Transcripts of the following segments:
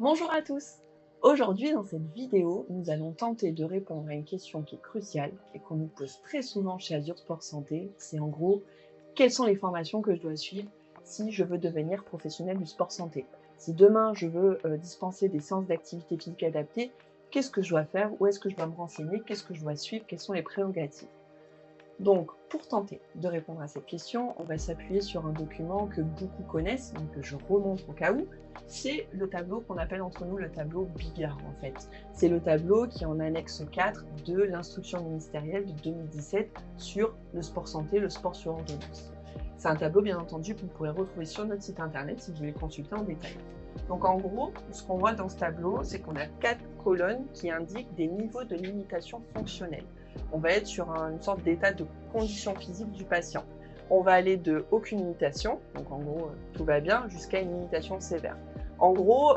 Bonjour à tous! Aujourd'hui, dans cette vidéo, nous allons tenter de répondre à une question qui est cruciale et qu'on nous pose très souvent chez Azure Sport Santé. C'est en gros, quelles sont les formations que je dois suivre si je veux devenir professionnel du sport santé? Si demain je veux dispenser des séances d'activité physique adaptée, qu'est-ce que je dois faire? Où est-ce que je dois me renseigner? Qu'est-ce que je dois suivre? Quelles sont les prérogatives? Donc, pour tenter de répondre à cette question, on va s'appuyer sur un document que beaucoup connaissent, donc que je remonte au cas où. C'est le tableau qu'on appelle entre nous le tableau Bigard, en fait. C'est le tableau qui est en annexe 4 de l'instruction ministérielle de 2017 sur le sport santé, le sport sur ordonnance. C'est un tableau, bien entendu, que vous pourrez retrouver sur notre site internet si vous voulez consulter en détail. Donc en gros, ce qu'on voit dans ce tableau, c'est qu'on a 4 colonnes qui indiquent des niveaux de limitation fonctionnelle. On va être sur une sorte d'état de condition physique du patient. On va aller de aucune limitation, donc en gros tout va bien, jusqu'à une limitation sévère. En gros,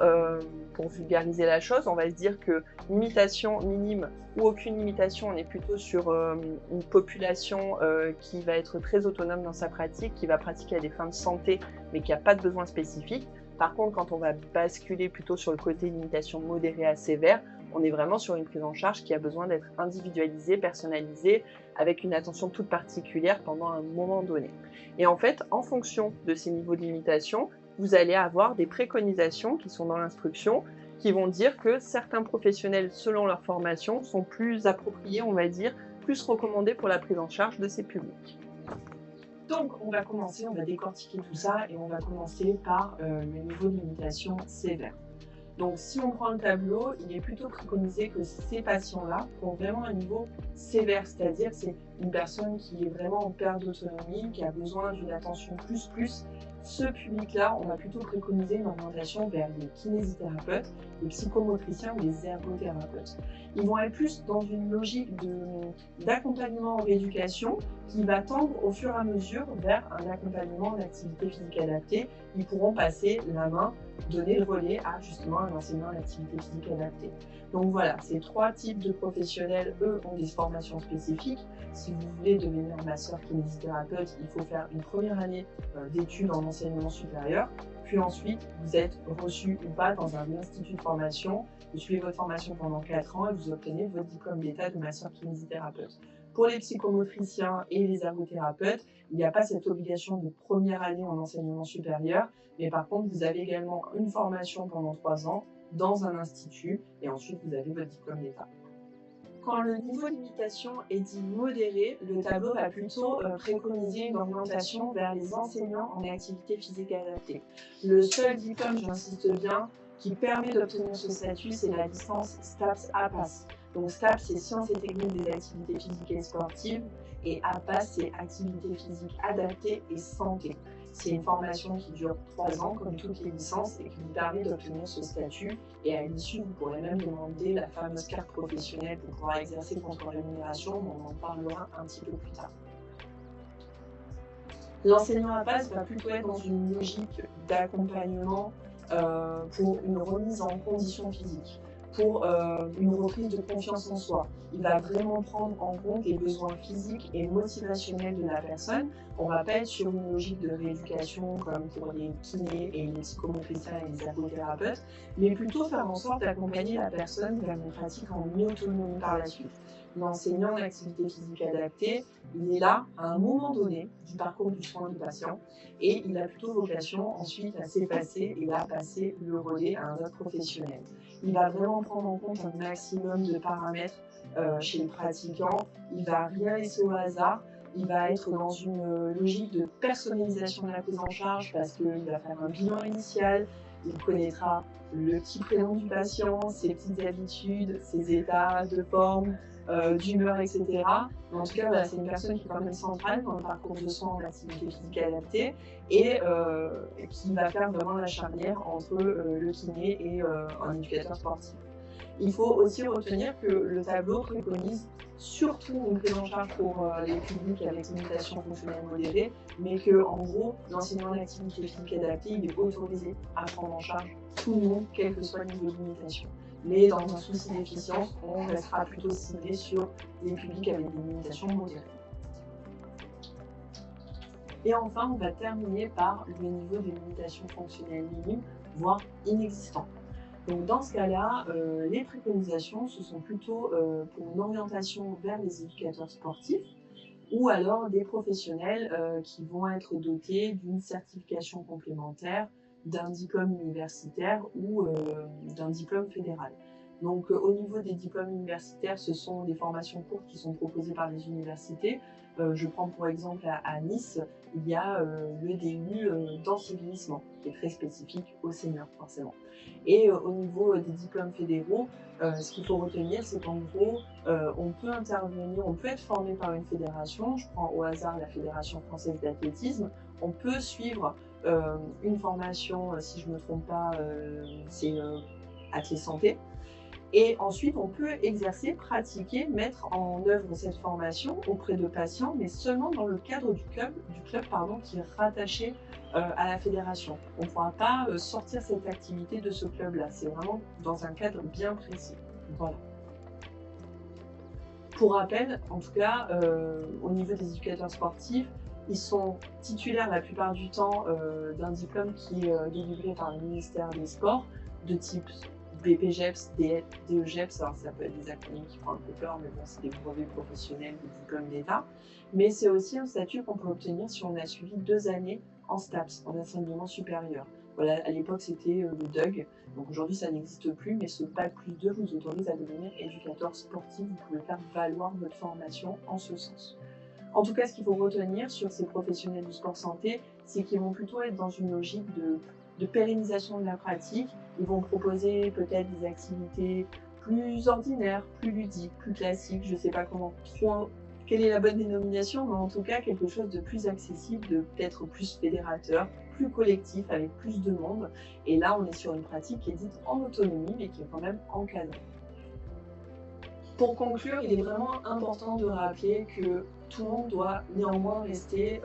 pour vulgariser la chose, on va se dire que limitation minime ou aucune limitation, on est plutôt sur une population qui va être très autonome dans sa pratique, qui va pratiquer à des fins de santé, mais qui n'a pas de besoin spécifique. Par contre, quand on va basculer plutôt sur le côté limitation modérée à sévère, on est vraiment sur une prise en charge qui a besoin d'être individualisée, personnalisée, avec une attention toute particulière pendant un moment donné. Et en fait, en fonction de ces niveaux de limitation, vous allez avoir des préconisations qui sont dans l'instruction, qui vont dire que certains professionnels, selon leur formation, sont plus appropriés, on va dire, plus recommandés pour la prise en charge de ces publics. Donc, on va décortiquer tout ça et on va commencer par le niveau de limitation sévère. Donc, si on prend le tableau, il est plutôt préconisé que ces patients-là ont vraiment un niveau sévère, c'est-à-dire que c'est une personne qui est vraiment en perte d'autonomie, qui a besoin d'une attention plus. Ce public-là, on va plutôt préconiser une orientation vers les kinésithérapeutes, les psychomotriciens ou les ergothérapeutes. Ils vont être plus dans une logique d'accompagnement en rééducation qui va tendre au fur et à mesure vers un accompagnement d'activité physique adaptée. Ils pourront passer la main, donner le relais à justement un enseignant d'activité physique adaptée. Donc voilà, ces 3 types de professionnels, eux, ont des formations spécifiques. Si vous voulez devenir masseur kinésithérapeute, il faut faire une première année d'études en enseignement supérieur, puis ensuite vous êtes reçu ou pas dans un institut de formation, vous suivez votre formation pendant 4 ans et vous obtenez votre diplôme d'état de masseur kinésithérapeute. Pour les psychomotriciens et les ergothérapeutes, il n'y a pas cette obligation de première année en enseignement supérieur, mais par contre, vous avez également une formation pendant 3 ans dans un institut et ensuite vous avez votre diplôme d'état. Quand le niveau de limitation est dit modéré, le tableau va plutôt préconiser une orientation vers les enseignants en activité physique adaptée. Le seul diplôme, j'insiste bien, qui permet d'obtenir ce statut, c'est la licence STAPS-APAS. Donc STAPS, c'est Sciences et techniques des activités physiques et sportives, et APAS, c'est Activités physiques adaptées et santé. C'est une formation qui dure 3 ans, comme toutes les licences, et qui vous permet d'obtenir ce statut. Et à l'issue, vous pourrez même demander la fameuse carte professionnelle pour pouvoir exercer contre rémunération, mais on en parlera un petit peu plus tard. L'enseignant APAS va plutôt être dans une logique d'accompagnement pour une remise en condition physique, pour une reprise de confiance en soi. Il va vraiment prendre en compte les besoins physiques et motivationnels de la personne. On va pas être sur une logique de rééducation comme pour les kinés et les psychomotriciens et les ergothérapeutes, mais plutôt faire en sorte d'accompagner la personne vers une pratique en autonomie par la suite. L'enseignant d'activité physique adaptée, il est là à un moment donné du parcours du soin du patient et il a plutôt vocation ensuite à s'effacer et à passer le relais à un autre professionnel. Il va vraiment prendre en compte un maximum de paramètres chez le pratiquant, il va rien laisser au hasard, il va être dans une logique de personnalisation de la prise en charge parce qu'il va faire un bilan initial, il connaîtra le petit prénom du patient, ses petites habitudes, ses états de forme, d'humeur, etc. Mais en tout cas, voilà, c'est une personne qui est quand même centrale dans le parcours de soins en activité physique adaptée et qui va faire vraiment la charnière entre le kiné et un éducateur sportif. Il faut aussi retenir que le tableau préconise surtout une prise en charge pour les publics avec limitation fonctionnelle modérée, mais que en gros, l'enseignement d'activité physique adaptée, il est autorisé à prendre en charge tout le monde, quel que soit le niveau de limitation. Mais dans un souci d'efficience, on restera plutôt ciblé sur les publics avec des limitations modérées. Et enfin, on va terminer par le niveau de limitation fonctionnelle minime, voire inexistant. Donc dans ce cas-là, les préconisations, ce sont plutôt pour une orientation vers les éducateurs sportifs ou alors des professionnels qui vont être dotés d'une certification complémentaire, d'un diplôme universitaire ou d'un diplôme fédéral. Donc au niveau des diplômes universitaires, ce sont des formations courtes qui sont proposées par les universités. Je prends pour exemple à Nice, il y a le DU d'enseignement qui est très spécifique aux seniors forcément. Et au niveau des diplômes fédéraux, ce qu'il faut retenir, c'est qu'en gros, on peut intervenir, on peut être formé par une fédération. Je prends au hasard la Fédération française d'athlétisme. On peut suivre une formation, si je ne me trompe pas, c'est Athlé Santé. Et ensuite, on peut exercer, pratiquer, mettre en œuvre cette formation auprès de patients, mais seulement dans le cadre du club qui est rattaché à la fédération. On ne pourra pas sortir cette activité de ce club-là. C'est vraiment dans un cadre bien précis. Voilà. Pour rappel, en tout cas, au niveau des éducateurs sportifs, ils sont titulaires la plupart du temps d'un diplôme qui est délivré par le ministère des Sports, de type BPGEPS, DEGEPS, alors ça peut être des acronymes qui font un peu peur, mais bon, c'est des brevets professionnels, des diplômes d'État. Mais c'est aussi un statut qu'on peut obtenir si on a suivi 2 années en STAPS, en enseignement supérieur. Voilà, à l'époque, c'était le DUG. Donc aujourd'hui, ça n'existe plus, mais ce Bac plus 2 vous autorise à devenir éducateur sportif. Vous pouvez faire valoir votre formation en ce sens. En tout cas, ce qu'il faut retenir sur ces professionnels du sport santé, c'est qu'ils vont plutôt être dans une logique de pérennisation de la pratique. Ils vont proposer peut-être des activités plus ordinaires, plus ludiques, plus classiques. Je ne sais pas quelle est la bonne dénomination, mais en tout cas quelque chose de plus accessible, de peut-être plus fédérateur, plus collectif, avec plus de monde. Et là, on est sur une pratique qui est dite en autonomie, mais qui est quand même encadrée. Pour conclure, il est vraiment important de rappeler que tout le monde doit néanmoins rester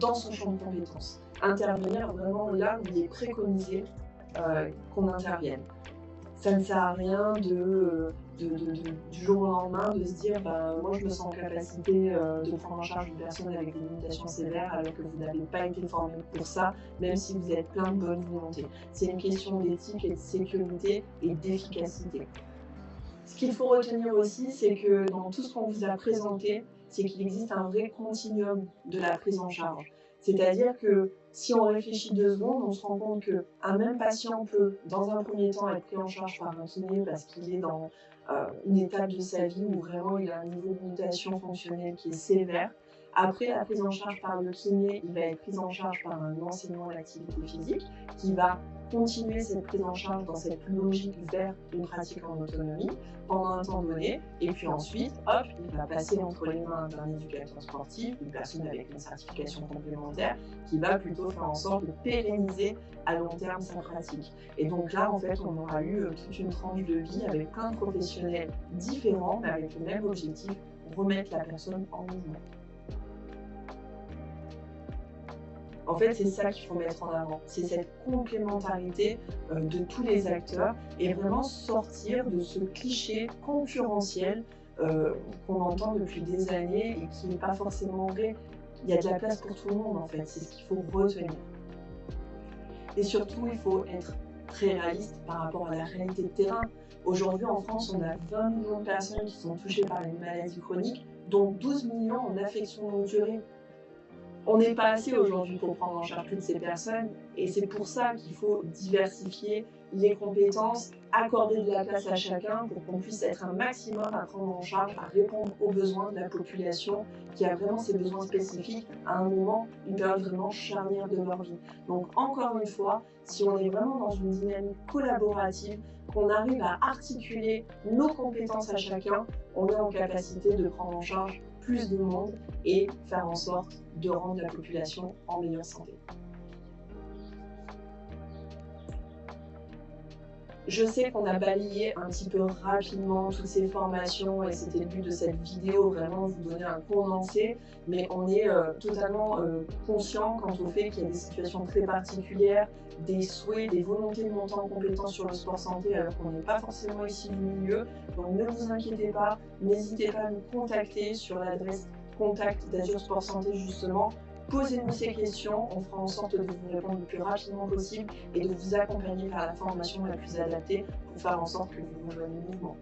dans son champ de compétences. Intervenir vraiment là où il est préconisé qu'on intervienne. Ça ne sert à rien du jour au lendemain de se dire moi je me sens en capacité de prendre en charge une personne avec des limitations sévères alors que vous n'avez pas été formé pour ça, même si vous êtes plein de bonne volonté. C'est une question d'éthique et de sécurité et d'efficacité. Ce qu'il faut retenir aussi, c'est que dans tout ce qu'on vous a présenté, c'est qu'il existe un vrai continuum de la prise en charge. C'est-à-dire que si on réfléchit 2 secondes, on se rend compte qu'un même patient peut, dans un premier temps, être pris en charge par un kiné parce qu'il est dans une étape de sa vie où vraiment il a un niveau de mutation fonctionnelle qui est sévère. Après la prise en charge par le kiné, il va être pris en charge par un enseignant d'activité physique qui va continuer cette prise en charge dans cette logique vers une pratique en autonomie pendant un temps donné, et puis ensuite, hop, il va passer entre les mains d'un éducateur sportif, une personne avec une certification complémentaire, qui va plutôt faire en sorte de pérenniser à long terme sa pratique. Et donc là, en fait, on aura eu toute une tranche de vie avec plein de professionnels différents, mais avec le même objectif, remettre la personne en mouvement. En fait, c'est ça qu'il faut mettre en avant, c'est cette complémentarité de tous les acteurs et vraiment sortir de ce cliché concurrentiel qu'on entend depuis des années et qui n'est pas forcément vrai. Il y a de la place pour tout le monde en fait, c'est ce qu'il faut retenir. Et surtout, il faut être très réaliste par rapport à la réalité de terrain. Aujourd'hui, en France, on a 20 millions de personnes qui sont touchées par une maladie chronique, dont 12 millions en affection longue durée. On n'est pas assez aujourd'hui pour prendre en charge toutes ces personnes et c'est pour ça qu'il faut diversifier les compétences, accorder de la place à chacun pour qu'on puisse être un maximum à prendre en charge, à répondre aux besoins de la population qui a vraiment ses besoins spécifiques à un moment, une période vraiment charnière de leur vie. Donc encore une fois, si on est vraiment dans une dynamique collaborative, qu'on arrive à articuler nos compétences à chacun, on est en capacité de prendre en charge plus de monde et faire en sorte de rendre la population en meilleure santé. Je sais qu'on a balayé un petit peu rapidement toutes ces formations et c'était le but de cette vidéo, vraiment vous donner un condensé, mais on est totalement conscient quant au fait qu'il y a des situations très particulières, des souhaits, des volontés de monter en compétence sur le sport santé alors qu'on n'est pas forcément ici du milieu. Donc ne vous inquiétez pas, n'hésitez pas à nous contacter sur l'adresse contact d'Azur Sport Santé justement Posez-nous ces questions, on fera en sorte de vous répondre le plus rapidement possible et de vous accompagner vers la formation la plus adaptée pour faire en sorte que vous rejoigniez le mouvement.